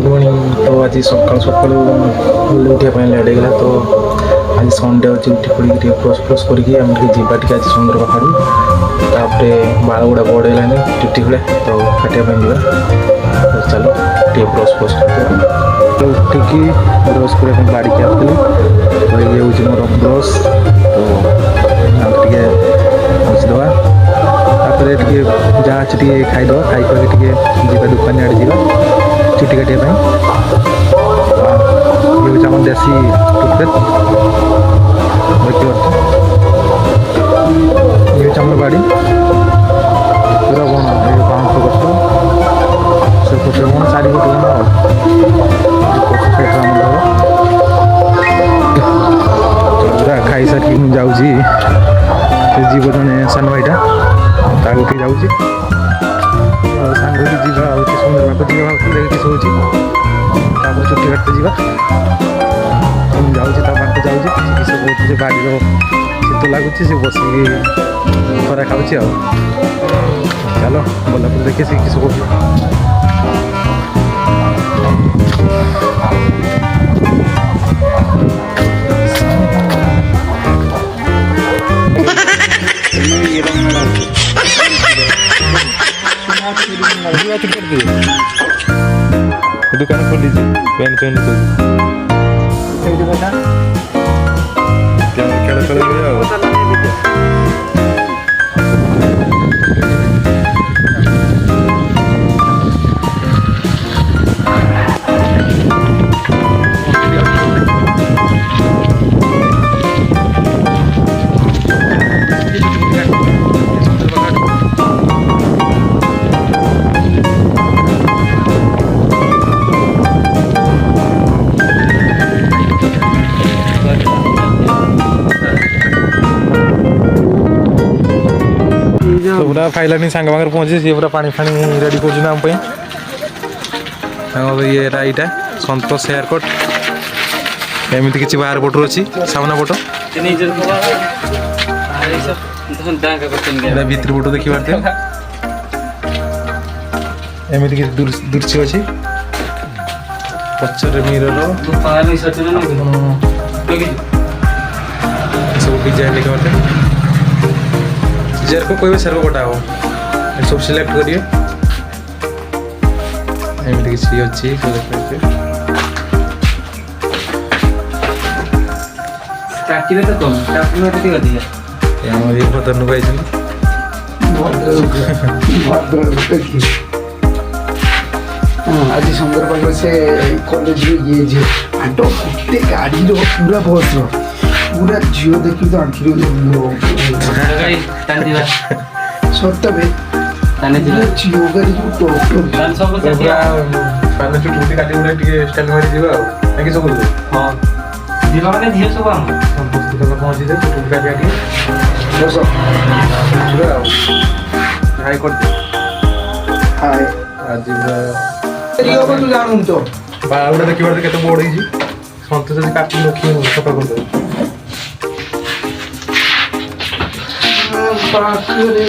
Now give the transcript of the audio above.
Good morning. तो आज सकाल सकाल उठा लेट होगा तो आज संडे अच्छे उठी पड़ी ब्रश फ्रश करके आम जावा टे आज समुद्र पाखड़ तापर बाल गुड़ा बड़ है चुटी गुड़ा तो काटापी जावा तो चलो टे ब्रश फ्रश कर उठिकी ब्रश करने बाड़ी के आसती तो ये हूँ मोर ब्रश तो टे घसीदवा तापर टे जहाँ अच्छे खाईदे खाई जा दुकान आड़े जा चुटी काटिया ये हूँ आम देसी टूथपेस्ट देखिए ये हूँ आम बाड़ी पूरा बन ये 500 गछ से फुटे बन 4 फुट बन खाई सारी जाऊँगी जीव जड़े सान भाईटा ताकि जाऊँगी सांग भी जीवा सुंदर बाप जीवा देखिए शोची चुटी काटते जावा जाऊँगी जाऊँगी बाड़ी शीत लगुच सी बस खरा खाऊँ चलो बोला देखिए सी किस दुकान खोली पेन पेन तो पूरा फाइलानी सांग पाखे पहुँचे सी पूरा पानी फानी रेडी कर ये यहाँ सतोष एयरपोर्ट एमती किसी बाहर पटर अच्छी सामना पट भीतर पट देखी पार्थ एमती किसी दृश्य अच्छी पचर मिरर सब डिजाइन देखा पार्थ जर को कोई भी सर्व कटा हो सब सिलेक्ट करिए एमती किसी अच्छी तो देखते टाकी तो कम टाकी में कितनी गति है हमारी भद्रनु भाई जी आज सुंदर पाखर से कॉलेज ये जे आटो गोटे गाड़ी पूरा बस पूरा झील देखी तो आखिर सत झील गाड़ी पहुँची हाई जानू तो बाड़ा देखिए केते बड़ सतोष काटी रखी सफा कर पाखरे